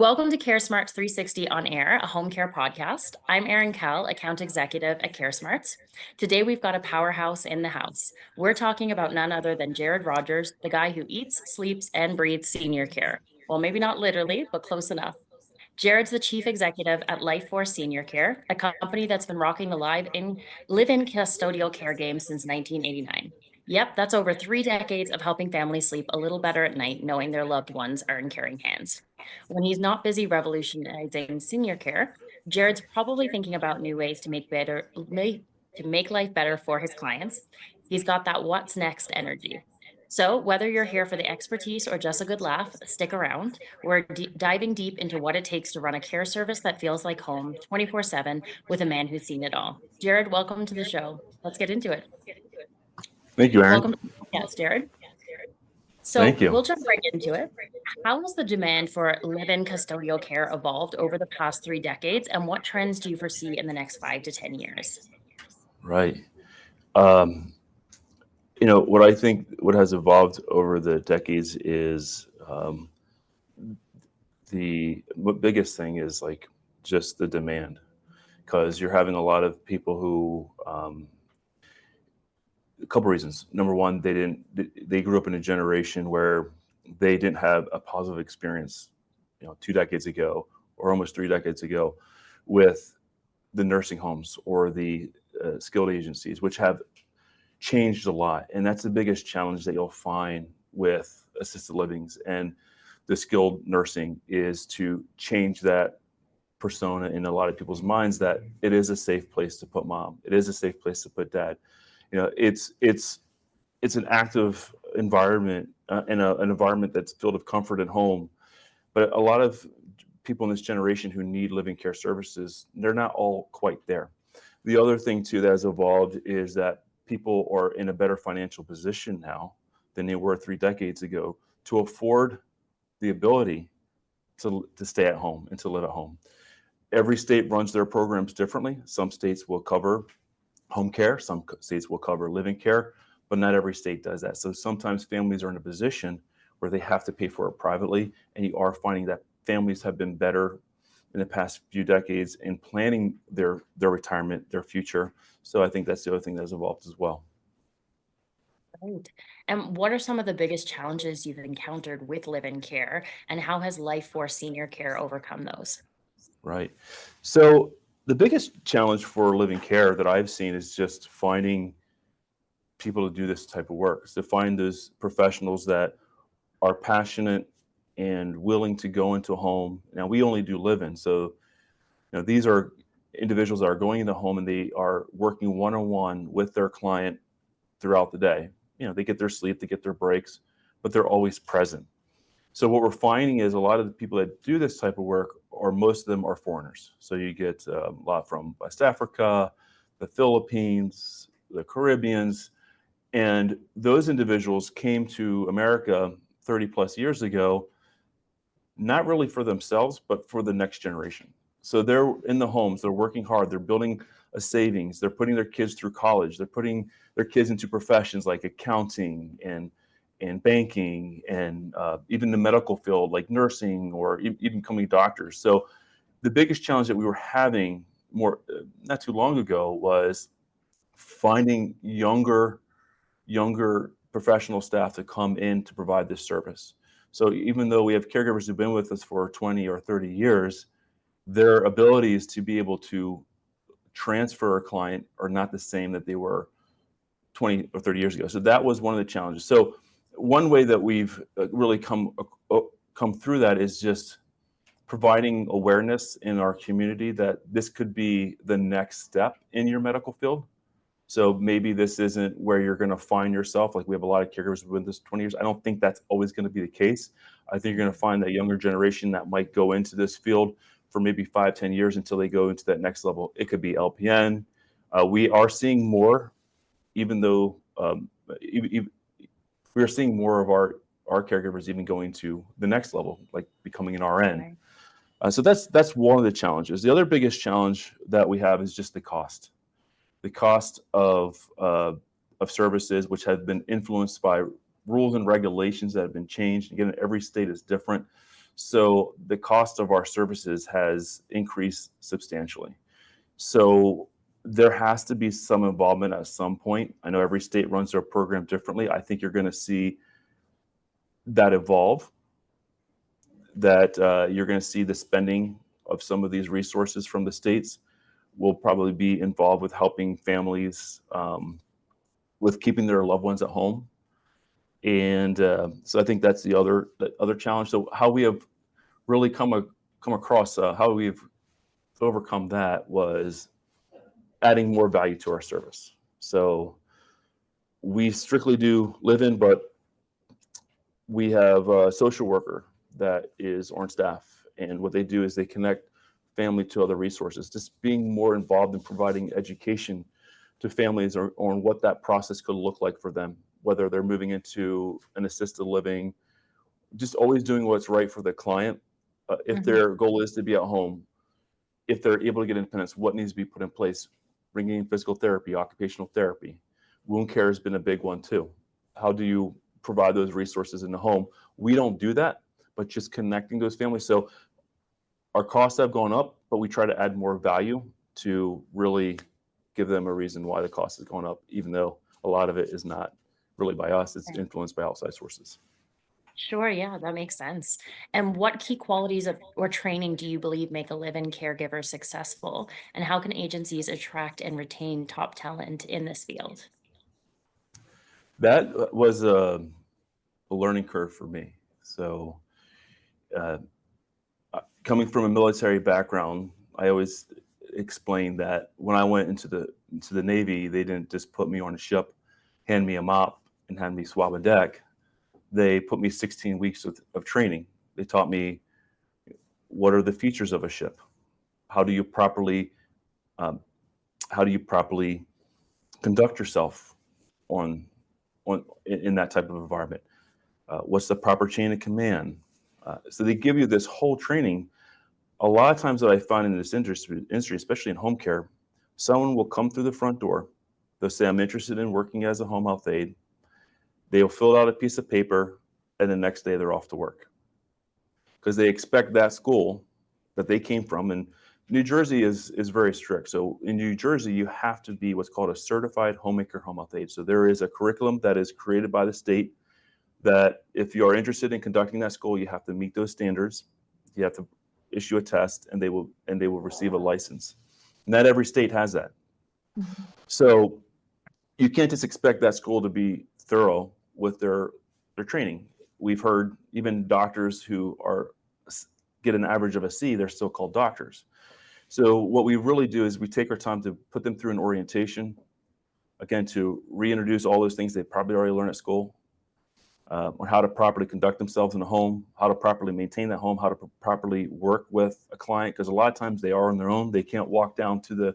Welcome to CareSmarts 360 on Air, a home care podcast. I'm Erin Kell, account executive at CareSmarts. Today we've got a powerhouse in the house. We're talking about none other than Jared Rodgers, the guy who eats, sleeps, and breathes senior care. Well, maybe not literally, but close enough. Jared's the chief executive at Life Force Senior Care, a company that's been rocking the live-in custodial care game since 1989. Yep, that's over 3 decades of helping families sleep a little better at night, knowing their loved ones are in caring hands. When he's not busy revolutionizing senior care, Jared's probably thinking about new ways to make life better for his clients. He's got that what's next energy. So, whether you're here for the expertise or just a good laugh, stick around. We're diving deep into what it takes to run a care service that feels like home 24/7 with a man who's seen it all. Jared, welcome to the show. Let's get into it. Thank you, Aaron. Welcome. Yes, Jared. So, Thank you. we'll jump right into it. How has the demand for live in custodial care evolved over the past 3 decades, and what trends do you foresee in the next 5 to 10 years? Right. Um, what I think what has evolved over the decades is the biggest thing is like just the demand, because you're having a lot of people who, a couple reasons. Number one, they grew up in a generation where they didn't have a positive experience, 2 decades ago or almost 3 decades ago with the nursing homes or the skilled agencies, which have changed a lot. And that's the biggest challenge that you'll find with assisted livings and the skilled nursing is to change that persona in a lot of people's minds that it is a safe place to put mom. It is a safe place to put dad. It's an active environment and an environment that's filled with comfort and home. But a lot of people in this generation who need living care services, they're not all quite there. The other thing too that has evolved is that people are in a better financial position now than they were 3 decades ago to afford the ability to stay at home and to live at home. Every state runs their programs differently. Some states will cover home care, some states will cover living care, but not every state does that. So sometimes families are in a position where they have to pay for it privately, and you are finding that families have been better in the past few decades in planning their retirement, their future. So I think that's the other thing that has evolved as well. Right. And what are some of the biggest challenges you've encountered with live in care, and how has Life Force Senior Care overcome those? Right. So the biggest challenge for living care that I've seen is just finding people to do this type of work, is to find those professionals that are passionate and willing to go into a home. Now we only do live-in, so these are individuals that are going into a home and they are working one-on-one with their client throughout the day. They get their sleep, they get their breaks, but they're always present. So what we're finding is a lot of the people that do this type of work, or most of them, are foreigners. So you get a lot from West Africa, the Philippines, the Caribbeans, and those individuals came to America 30 plus years ago, not really for themselves, but for the next generation. So they're in the homes, they're working hard, they're building a savings, they're putting their kids through college, they're putting their kids into professions like accounting and banking and even the medical field like nursing or even becoming doctors. So the biggest challenge that we were having not too long ago was finding younger professional staff to come in to provide this service. So even though we have caregivers who've been with us for 20 or 30 years, their abilities to be able to transfer a client are not the same that they were 20 or 30 years ago. So that was one of the challenges. So one way that we've really come through that is just providing awareness in our community that this could be the next step in your medical field. So maybe this isn't where you're going to find yourself. Like we have a lot of caregivers who've been this 20 years. I don't think that's always going to be the case. I think you're going to find that younger generation that might go into this field for maybe 5-10 years until they go into that next level. It could be LPN. We are seeing more, even though we are seeing more of our caregivers even going to the next level, like becoming an RN. Right. So that's one of the challenges. The other biggest challenge that we have is just the cost. The cost of services, which have been influenced by rules and regulations that have been changed. Again, every state is different. So the cost of our services has increased substantially. So there has to be some involvement at some point. I know every state runs their program differently. I think you're going to see that evolve, that you're going to see the spending of some of these resources from the states will probably be involved with helping families with keeping their loved ones at home. And so I think that's the other challenge. So how we have really come across how we've overcome that was adding more value to our service. So we strictly do live in, but we have a social worker that is on staff. And what they do is they connect family to other resources, just being more involved in providing education to families on what that process could look like for them, whether they're moving into an assisted living, just always doing what's right for the client. If their goal is to be at home, if they're able to get independence, what needs to be put in place? Bringing in physical therapy, occupational therapy. Wound care has been a big one too. How do you provide those resources in the home? We don't do that, but just connecting those families. So our costs have gone up, but we try to add more value to really give them a reason why the cost is going up, even though a lot of it is not really by us, it's Right. influenced by outside sources. Sure, yeah, that makes sense. And what key qualities of or training do you believe make a live-in caregiver successful? And how can agencies attract and retain top talent in this field? That was a learning curve for me. So, uh, coming from a military background, I always explained that when I went into the Navy, they didn't just put me on a ship, hand me a mop, and have me swab a deck. They put me 16 weeks of training. They taught me what are the features of a ship, how do you properly um, how do you properly conduct yourself on in that type of environment. What's the proper chain of command? So they give you this whole training. A lot of times that I find in this industry, especially in home care, someone will come through the front door. They'll say, I'm interested in working as a home health aide. They'll fill out a piece of paper, and the next day they're off to work because they expect that school that they came from. And New Jersey is very strict. So in New Jersey, you have to be what's called a certified homemaker home health aide. So there is a curriculum that is created by the state that if you are interested in conducting that school, you have to meet those standards. You have to issue a test, and they will receive a license. Not every state has that. Mhm. So you can't just expect that school to be thorough with their training. We've heard even doctors who get an average of a C, they're still called doctors. So what we really do is we take our time to put them through an orientation, again, to reintroduce all those things they probably already learned at school, on how to properly conduct themselves in the home, how to properly maintain that home, how to properly work with a client, because a lot of times they are on their own. They can't walk down to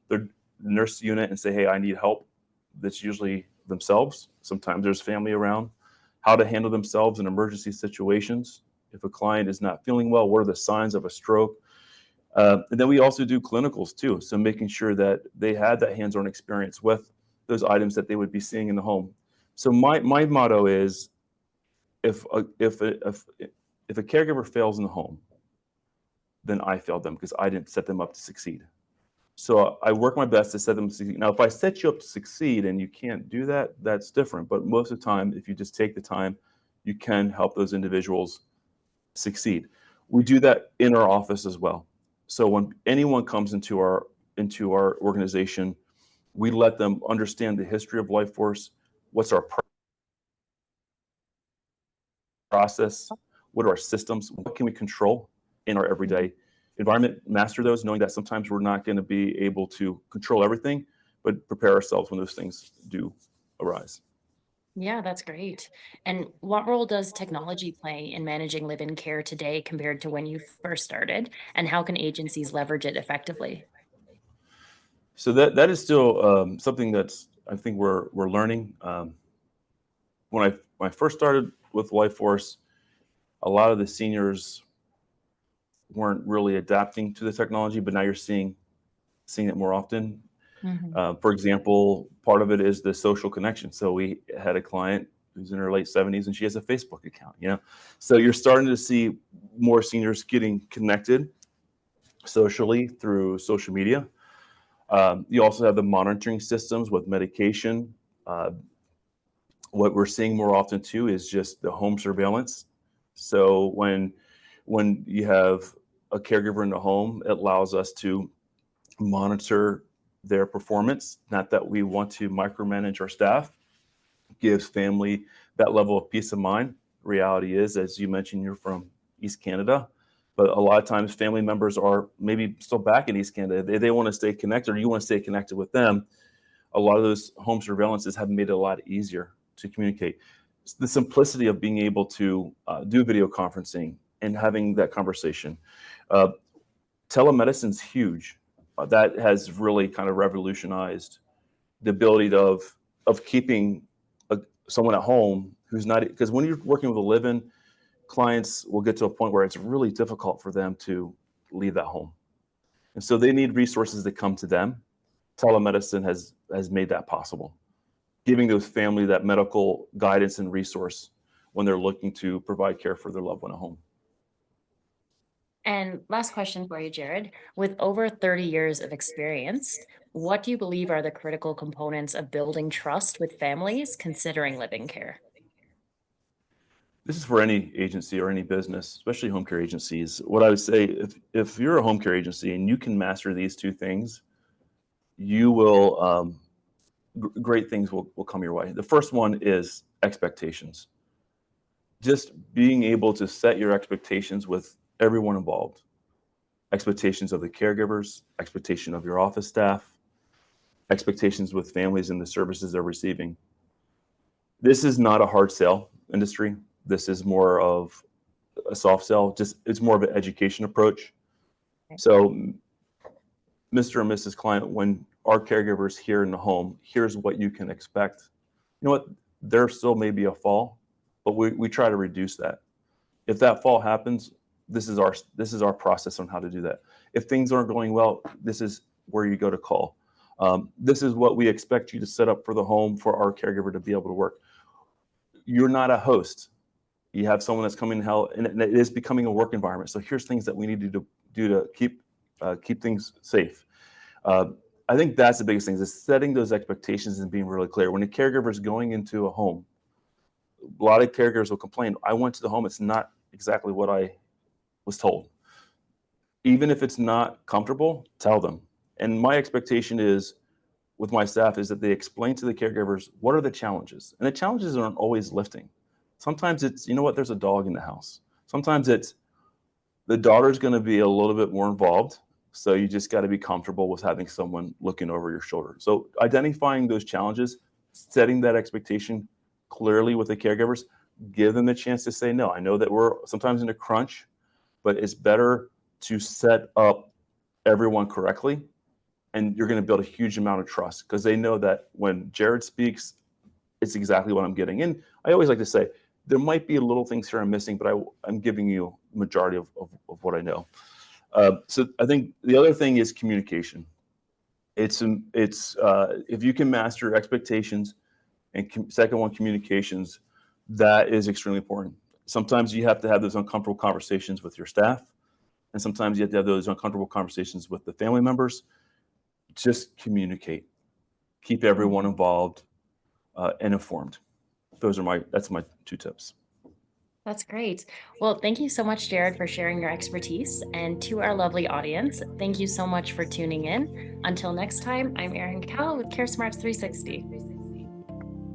their nurse unit and say, hey, I need help. That's usually themselves. Sometimes there's family around. How to handle themselves in emergency situations. If a client is not feeling well, what are the signs of a stroke? And then we also do clinicals too. So making sure that they had that hands-on experience with those items that they would be seeing in the home. So my motto is if a caregiver fails in the home, then I failed them because I didn't set them up to succeed. So I work my best to set them to succeed. Now, if I set you up to succeed and you can't do that, that's different. But most of the time, if you just take the time, you can help those individuals succeed. We do that in our office as well. So when anyone comes into our organization, we let them understand the history of Life Force, what's our process, what are our systems, what can we control in our everyday environment, master those, knowing that sometimes we're not going to be able to control everything, but prepare ourselves when those things do arise. Yeah, that's great. And what role does technology play in managing live-in care today compared to when you first started? And how can agencies leverage it effectively? So that is still something that's I think we're learning. When I first started with Life Force, a lot of the seniors weren't really adapting to the technology, but now you're seeing it more often. Mhm. For example, part of it is the social connection. So we had a client who's in her late 70s and she has a Facebook account. So you're starting to see more seniors getting connected socially through social media. You also have the monitoring systems with medication. Uh, what we're seeing more often too is just the home surveillance. So when you have a caregiver in the home, it allows us to monitor their performance. Not that we want to micromanage our staff, gives family that level of peace of mind. Reality is, as you mentioned, you're from East Canada, but a lot of times family members are maybe still back in East Canada. They want to stay connected, or you want to stay connected with them. A lot of those home surveillances have made it a lot easier to communicate. The simplicity of being able to do video conferencing and having that conversation. Uh, Telemedicine's huge. That has really kind of revolutionized the ability of keeping someone at home who's not, because when you're working with a live-in, clients will get to a point where it's really difficult for them to leave that home, and so they need resources that come to them. Telemedicine has made that possible, giving those family that medical guidance and resource when they're looking to provide care for their loved one at home. And last question for you, Jared. With over 30 years of experience, what do you believe are the critical components of building trust with families considering living care? This is for any agency or any business, especially home care agencies. What I would say, if you're a home care agency and you can master these two things, you will great things will come your way. The first one is expectations. Just being able to set your expectations with everyone involved. Expectations of the caregivers, expectation of your office staff, expectations with families and the services they're receiving. This is not a hard sell industry. This is more of a soft sell. Just it's more of an education approach. So, Mr. and Mrs. Client, when our caregivers here in the home, here's what you can expect. You know what? There still may be a fall, but we try to reduce that. If that fall happens, this is our process on how to do that. If things aren't going well, this is where you go to call. This is what we expect you to set up for the home for our caregiver to be able to work. You're not a host. You have someone that's coming to help, and it is becoming a work environment. So here's things that we need to do to keep things safe. I think that's the biggest thing, is setting those expectations and being really clear. When a caregiver is going into a home, a lot of caregivers will complain, I went to the home, it's not exactly what I was told. Even if it's not comfortable, tell them. And my expectation is with my staff is that they explain to the caregivers what are the challenges. And the challenges aren't always lifting. Sometimes it's, you know what, there's a dog in the house. Sometimes it's the daughter's going to be a little bit more involved. So you just got to be comfortable with having someone looking over your shoulder. So identifying those challenges, setting that expectation clearly with the caregivers, give them a chance to say no. I know that we're sometimes in a crunch, but it's better to set up everyone correctly, and you're going to build a huge amount of trust because they know that when Jared speaks, it's exactly what I'm getting. And I always like to say, there might be little things here I'm missing, but I'm giving you a majority of what I know. So I think the other thing is communication. It's if you can master expectations and second one, communications, that is extremely important. Sometimes you have to have those uncomfortable conversations with your staff, and sometimes you have to have those uncomfortable conversations with the family members. Just communicate, keep everyone involved and informed. That's my two tips. That's great. Well, thank you so much, Jared, for sharing your expertise. And to our lovely audience, thank you so much for tuning in. Until next time, I'm Erin Cowell with CareSmarts 360.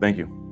Thank you.